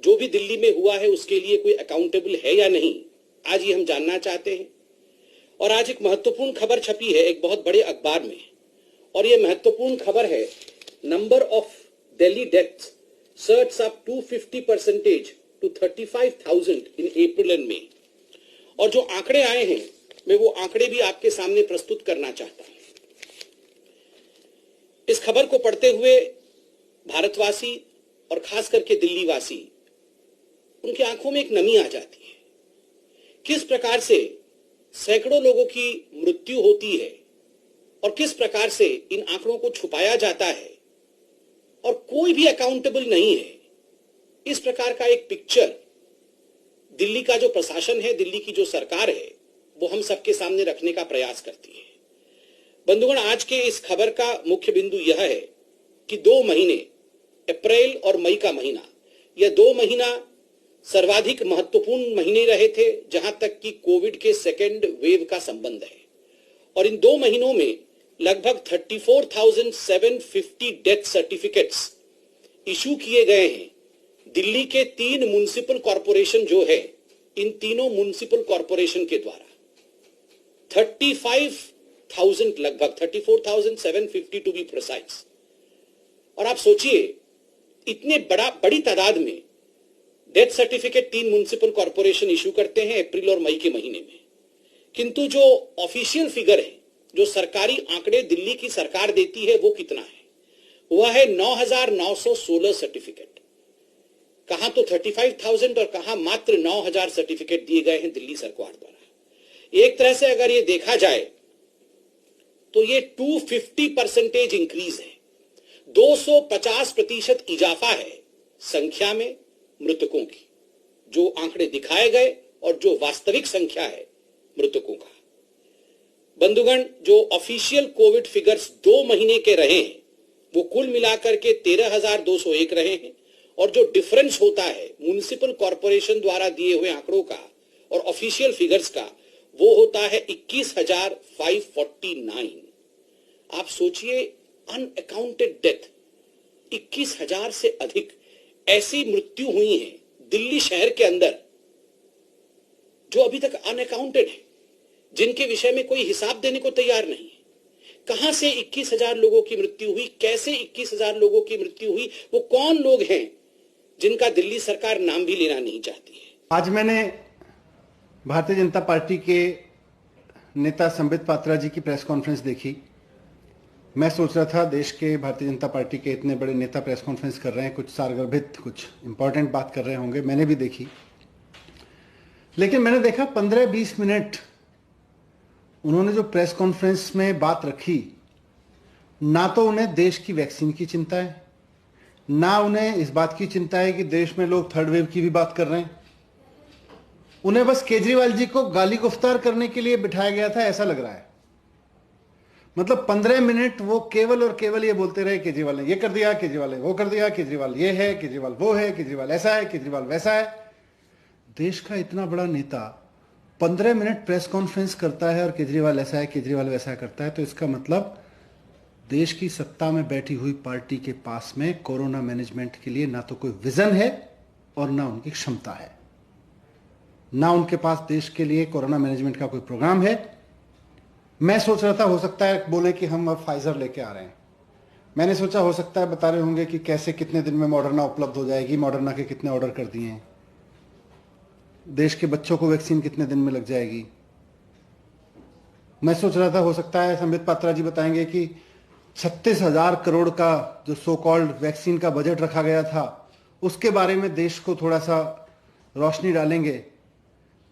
जो भी दिल्ली में हुआ है उसके लिए कोई अकाउंटेबल है या नहीं, आज ये हम जानना चाहते हैं। और आज एक महत्वपूर्ण खबर छपी है एक बहुत बड़े अखबार में, और ये महत्वपूर्ण खबर है, number of Delhi deaths surge up 250% to 35,000 in April and May. और जो आंकड़े आए हैं मैं वो आंकड़े भी आपके सामने प्रस्तुत करना चाहता हूं। इस खबर को पढ़ते हुए भारतवासी और खास करके दिल्ली वासी, उनकी आंखों में एक नमी आ जाती है। किस प्रकार से सैकड़ों लोगों की मृत्यु होती है और किस प्रकार से इन आंकड़ों को छुपाया जाता है और कोई भी अकाउंटेबल नहीं है। इस प्रकार का एक पिक्चर दिल्ली का जो प्रशासन है, दिल्ली की जो सरकार है, वो हम सबके सामने रखने का प्रयास करती है। बंधुगण, आज के इस खबर का मुख्य बिंदु यह है कि 2 महीने, अप्रैल और मई का महीना, यह 2 महीना सर्वाधिक महत्वपूर्ण महीने रहे थे जहां तक कि कोविड के सेकेंड वेव का संबंध है। और इन 2 महीनों में लगभग 34,750 डेथ सर्टिफिकेट्स इशू किए गए हैं। दिल्ली के 3 म्युनिसिपल कॉरपोरेशन जो है, इन तीनों म्युनिसिपल कॉरपोरेशन के द्वारा 35,000, लगभग 34,750 टू बी प्रिसाइज। और आप सोचिए, इतने बड़ी तादाद में death certificate 3 municipal corporation issue करते हैं अप्रैल और मई के महीने में, किंतु जो ऑफिशियल फिगर है, जो सरकारी आंकड़े दिल्ली की सरकार देती है, वो कितना है? वह है 9,916 सर्टिफिकेट। कहां तो 35,000 और कहां मात्र 9,000 सर्टिफिकेट दिए गए हैं दिल्ली सरकार द्वारा। एक तरह से अगर ये देखा जाए तो ये 250% इंक्रीज है, 250% इजाफा है संख्या में मृतकों की, जो आंकड़े दिखाए गए और जो वास्तविक संख्या है मृतकों का। बंधुगण, जो ऑफिशियल कोविड फिगर्स 2 महीने के रहे हैं वो कुल मिलाकर के 13,201 रहे हैं, और जो डिफरेंस होता है म्युनिसिपल कॉरपोरेशन द्वारा दिए हुए आंकड़ों का और ऑफिशियल फिगर्स का, वो होता है 21,549। आप सोचिए, अनअकाउंटेड डेथ 21,000 से अधिक ऐसी मृत्यु हुई है दिल्ली शहर के अंदर जो अभी तक अनअकाउंटेड है, जिनके विषय में कोई हिसाब देने को तैयार नहीं है। कहां से 21,000 लोगों की मृत्यु हुई, कैसे 21,000 लोगों की मृत्यु हुई, वो कौन लोग हैं जिनका दिल्ली सरकार नाम भी लेना नहीं चाहती है। आज मैंने भारतीय जनता पार्टी के नेता संबित पात्रा जी की प्रेस कॉन्फ्रेंस देखी। मैं सोच रहा था देश के भारतीय जनता पार्टी के इतने बड़े नेता प्रेस कॉन्फ्रेंस कर रहे हैं, कुछ सारगर्भित, कुछ इंपॉर्टेंट बात कर रहे होंगे, मैंने भी देखी। लेकिन मैंने देखा 15-20 मिनट उन्होंने जो प्रेस कॉन्फ्रेंस में बात रखी, ना तो उन्हें देश की वैक्सीन की चिंता है, ना उन्हें इस बात की चिंता है कि देश में लोग थर्ड वेव की भी बात कर रहे हैं। उन्हें बस केजरीवाल जी को गाली गुफ्तार करने के लिए बिठाया गया था, ऐसा लग रहा है। मतलब 15 मिनट वो केवल और केवल ये बोलते रहे, केजरीवाल ने ये कर दिया, केजरीवाल ने वो कर दिया, केजरीवाल ये है, केजरीवाल वो है, केजरीवाल ऐसा है, केजरीवाल वैसा है। देश का इतना बड़ा नेता 15 मिनट प्रेस कॉन्फ्रेंस करता है और केजरीवाल ऐसा है, केजरीवाल वैसा करता है, तो इसका मतलब देश की सत्ता में बैठी हुई पार्टी के पास में कोरोना मैनेजमेंट के लिए ना तो कोई विजन है और ना उनकी क्षमता है, ना उनके पास देश के लिए कोरोना मैनेजमेंट का कोई प्रोग्राम है। मैं सोच रहा था, हो सकता है बोले कि हम अब फाइजर लेके आ रहे हैं। मैंने सोचा हो सकता है बता रहे होंगे कि कैसे कितने दिन में मॉडर्ना उपलब्ध हो जाएगी, मॉडर्ना के कितने ऑर्डर कर दिए हैं, देश के बच्चों को वैक्सीन कितने दिन में लग जाएगी। मैं सोच रहा था हो सकता है संबित पात्रा जी बताएंगे कि 36,000 करोड़ का जो सो कॉल्ड वैक्सीन का बजट रखा गया था, उसके बारे में देश को थोड़ा सा रोशनी डालेंगे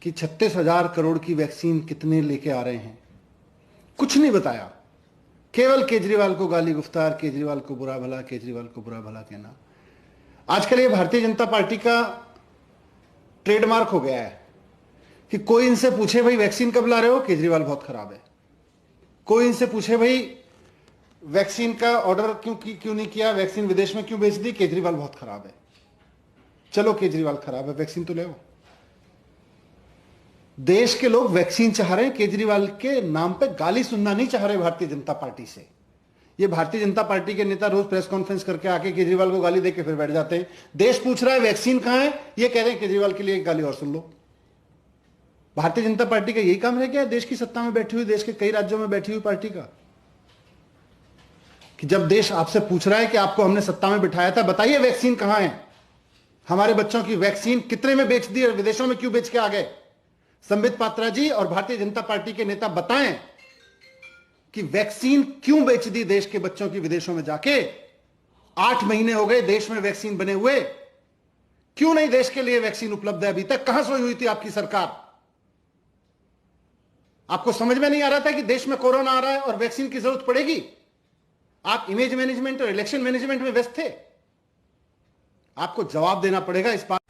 कि 36,000 करोड़ की वैक्सीन कितने लेके आ रहे हैं। कुछ नहीं बताया, केवल केजरीवाल को गाली गुफ्तार, केजरीवाल को बुरा भला, केजरीवाल को बुरा भला कहना। आजकल ये भारतीय जनता पार्टी का ट्रेडमार्क हो गया है कि कोई इनसे पूछे भाई वैक्सीन कब ला रहे हो, केजरीवाल बहुत खराब है। कोई इनसे पूछे भाई वैक्सीन का ऑर्डर क्यों नहीं किया, वैक्सीन विदेश में क्यों बेच दी, केजरीवाल बहुत खराब है। चलो केजरीवाल खराब है, वैक्सीन तो ले आओ। देश के लोग वैक्सीन चाह रहे हैं, केजरीवाल के नाम पे गाली सुनना नहीं चाह रहे भारतीय जनता पार्टी से। ये भारतीय जनता पार्टी के नेता रोज प्रेस कॉन्फ्रेंस करके आके केजरीवाल को गाली देके फिर बैठ जाते हैं। देश पूछ रहा है वैक्सीन कहां है, ये कह रहे हैं केजरीवाल के लिए एक गाली और सुन लो। भारतीय जनता पार्टी का यही काम रह गया देश की सत्ता में बैठी हुई, देश के कई राज्यों में बैठी हुई पार्टी का, कि जब देश आपसे पूछ रहा है कि आपको हमने सत्ता में बिठाया था, बताइए वैक्सीन कहां है, हमारे बच्चों की वैक्सीन कितने में बेच दी और विदेशों में क्यों बेच के आ गए। संबित पात्रा जी और भारतीय जनता पार्टी के नेता बताएं कि वैक्सीन क्यों बेच दी देश के बच्चों की विदेशों में जाके। 8 महीने हो गए देश में वैक्सीन बने हुए, क्यों नहीं देश के लिए वैक्सीन उपलब्ध है अभी तक? कहां सोई हुई थी आपकी सरकार? आपको समझ में नहीं आ रहा था कि देश में कोरोना आ रहा है और वैक्सीन की जरूरत पड़ेगी? आप इमेज मैनेजमेंट और इलेक्शन मैनेजमेंट में व्यस्त थे। आपको जवाब देना पड़ेगा इस बात।